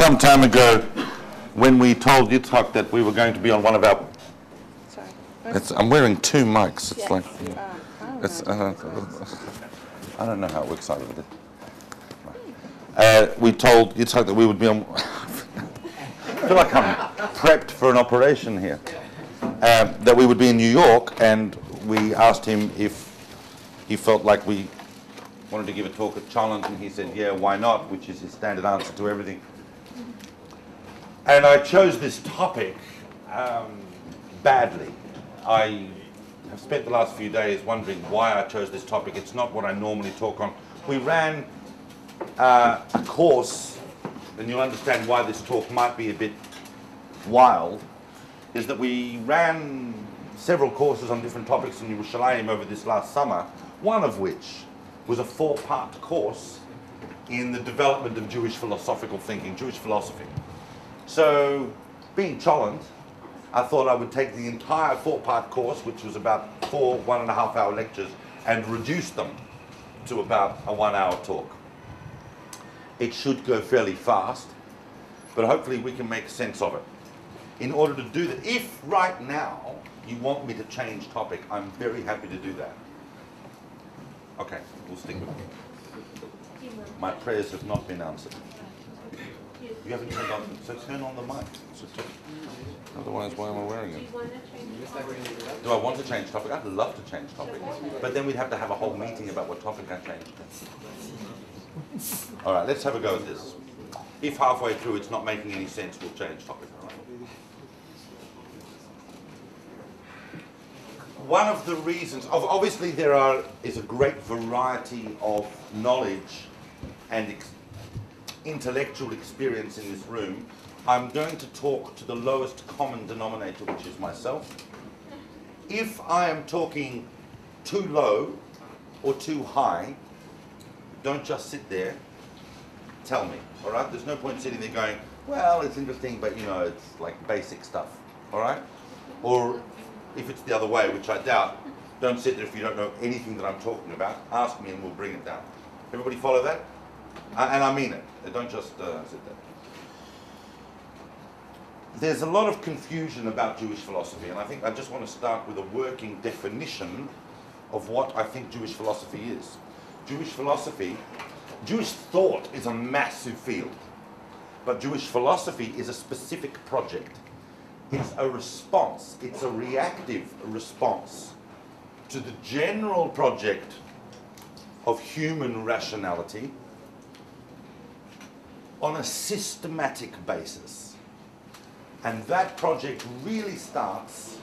some time ago when we told Yitzhak that we were going to be on one of our... Sorry. I'm wearing two mics. It's Yes, like... you are. It's, I don't know how it works out of it. We told Yitzhak that we would be on... I feel like I'm prepped for an operation here. That we would be in New York, and we asked him if he felt like we wanted to give a talk at Chulent, and he said, yeah, why not, which is his standard answer to everything. And I chose this topic badly. I have spent the last few days wondering why I chose this topic. It's not what I normally talk on. We ran a course, and you'll understand why this talk might be a bit wild, is that we ran several courses on different topics in Yerushalayim over this last summer, one of which was a 4-part course in the development of Jewish philosophical thinking, Jewish philosophy. So, being Chulent, I thought I would take the entire 4-part course, which was about 4 1.5-hour lectures, and reduce them to about a 1-hour talk. It should go fairly fast, but hopefully we can make sense of it. In order to do that, if right now you want me to change topic, I'm very happy to do that. Okay, we'll stick with it. My prayers have not been answered. You haven't turned on, so turn on the mic. Otherwise, why am I wearing it? Do I want to change topic? I'd love to change topic. But then we'd have to have a whole meeting about what topic I changed. All right, let's have a go at this. If halfway through it's not making any sense, we'll change topic. All right? One of the reasons, obviously there is a great variety of knowledge and intellectual experience in this room. I'm going to talk to the lowest common denominator, which is myself. If I am talking too low or too high, don't just sit there, tell me, all right? There's no point sitting there going, well, it's interesting, but you know, it's like basic stuff, all right? Or if it's the other way, which I doubt, don't sit there if you don't know anything that I'm talking about. Ask me and we'll bring it down. Everybody follow that? And I mean it. Don't just sit there. There's a lot of confusion about Jewish philosophy, and I think I just want to start with a working definition of what I think Jewish philosophy is. Jewish philosophy, Jewish thought is a massive field, but Jewish philosophy is a specific project. It's a response, it's a reactive response to the general project of human rationality on a systematic basis. And that project really starts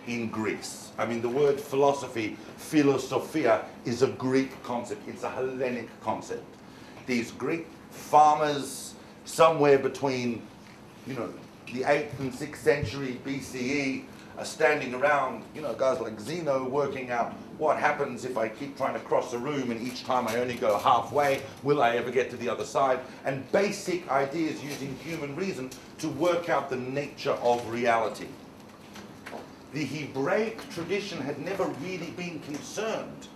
in Greece. I mean, the word philosophy, philosophia, is a Greek concept. It's a Hellenic concept. These Greek farmers, somewhere between, you know, the 8th and 6th century BCE, are standing around, you know, guys like Zeno working out what happens if I keep trying to cross a room and each time I only go halfway, will I ever get to the other side? And basic ideas using human reason to work out the nature of reality. The Hebraic tradition had never really been concerned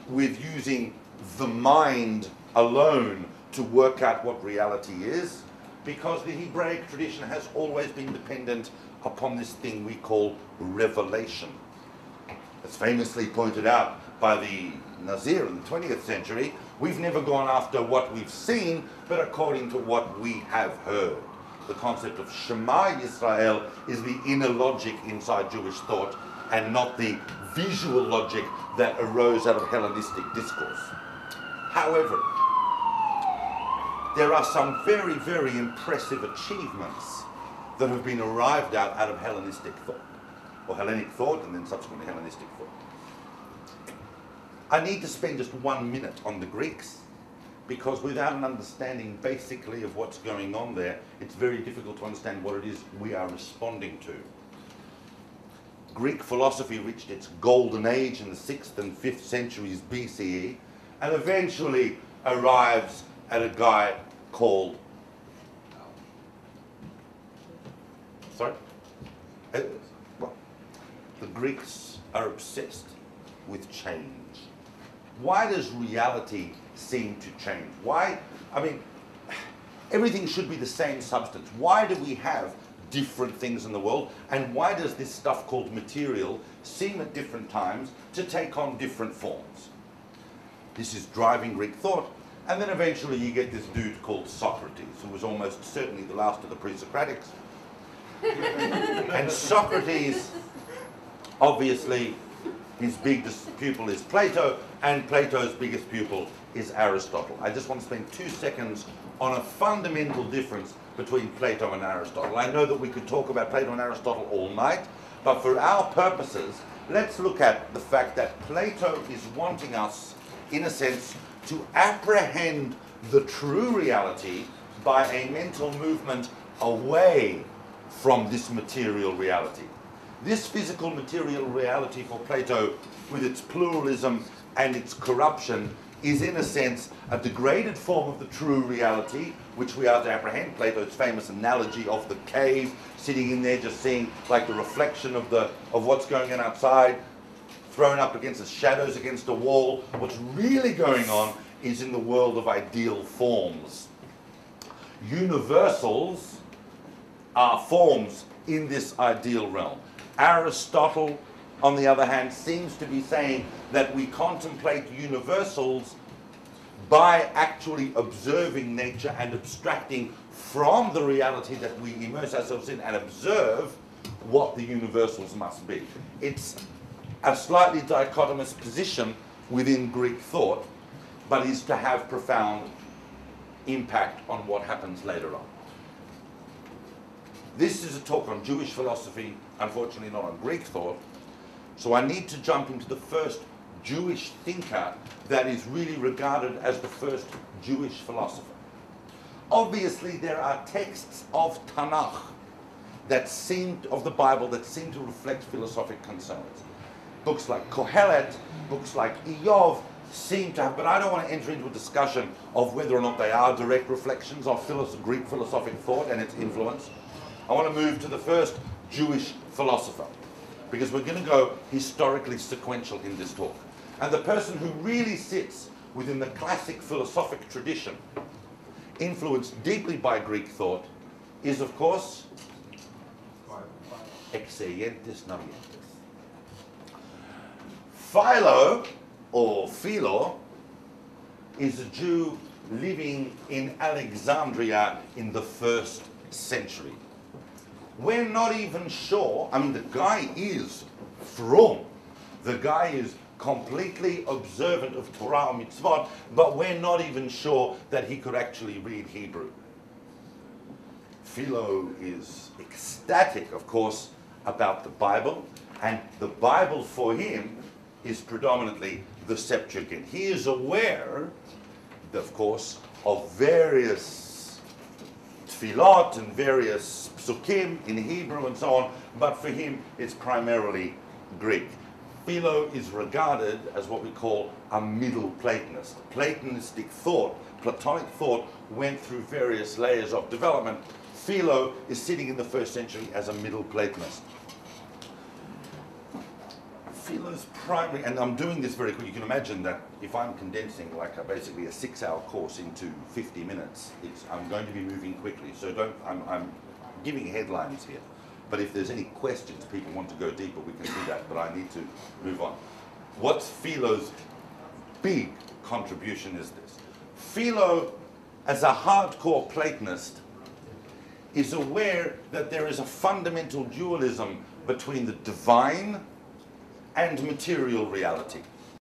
with using the mind alone to work out what reality is, because the Hebraic tradition has always been dependent upon this thing we call revelation. As famously pointed out by the Nazir in the 20th century, we've never gone after what we've seen, but according to what we have heard. The concept of Shema Yisrael is the inner logic inside Jewish thought, and not the visual logic that arose out of Hellenistic discourse. However, there are some very, very impressive achievements that have been arrived at out of Hellenistic thought, or Hellenic thought, and then subsequently Hellenistic thought. I need to spend just 1 minute on the Greeks, because without an understanding basically of what's going on there, it's very difficult to understand what it is we are responding to. Greek philosophy reached its golden age in the 6th and 5th centuries BCE, and eventually arrives at a guy called... Sorry? Well, the Greeks are obsessed with change. Why does reality seem to change? Why? I mean, everything should be the same substance. Why do we have different things in the world? And why does this stuff called material seem at different times to take on different forms? This is driving Greek thought. And then eventually you get this dude called Socrates, who was almost certainly the last of the pre-Socratics. And Socrates, obviously, his biggest pupil is Plato, and Plato's biggest pupil is Aristotle. I just want to spend 2 seconds on a fundamental difference between Plato and Aristotle. I know that we could talk about Plato and Aristotle all night, but for our purposes, let's look at the fact that Plato is wanting us, in a sense, to apprehend the true reality by a mental movement away from this material reality. This physical material reality for Plato, with its pluralism and its corruption, is in a sense a degraded form of the true reality which we are to apprehend. Plato's famous analogy of the cave, sitting in there just seeing like the reflection of what's going on outside, thrown up against the shadows against a wall. What's really going on is in the world of ideal forms. Universals are forms in this ideal realm. Aristotle, on the other hand, seems to be saying that we contemplate universals by actually observing nature and abstracting from the reality that we immerse ourselves in and observe what the universals must be. It's a slightly dichotomous position within Greek thought, but is to have profound impact on what happens later on. This is a talk on Jewish philosophy, unfortunately not on Greek thought, so I need to jump into the first Jewish thinker that is really regarded as the first Jewish philosopher. Obviously there are texts of Tanakh of the Bible that seem to reflect philosophic concerns. Books like Kohelet, books like Iyov seem to have, but I don't want to enter into a discussion of whether or not they are direct reflections of Greek philosophic thought and its influence. I want to move to the first Jewish philosopher, because we're going to go historically sequential in this talk. And the person who really sits within the classic philosophic tradition, influenced deeply by Greek thought, is of course Exeientes Navientes. Philo, or Philo, is a Jew living in Alexandria in the 1st century. We're not even sure, I mean, the guy is from, the guy is completely observant of Torah and mitzvot, but we're not even sure that he could actually read Hebrew. Philo is ecstatic, of course, about the Bible, and the Bible for him is predominantly the Septuagint. He is aware, of course, of various tefillot and various psukim in Hebrew and so on, but for him it's primarily Greek. Philo is regarded as what we call a middle Platonist. Platonistic thought, Platonic thought, went through various layers of development. Philo is sitting in the 1st century as a middle Platonist. Philo's primary, and I'm doing this very quickly. You can imagine that if I'm condensing like basically a 6-hour course into 50 minutes, I'm going to be moving quickly. So I'm giving headlines here. But if there's any questions, people want to go deeper, we can do that, but I need to move on. What's Philo's big contribution is this. Philo, as a hardcore Platonist, is aware that there is a fundamental dualism between the divine and material reality.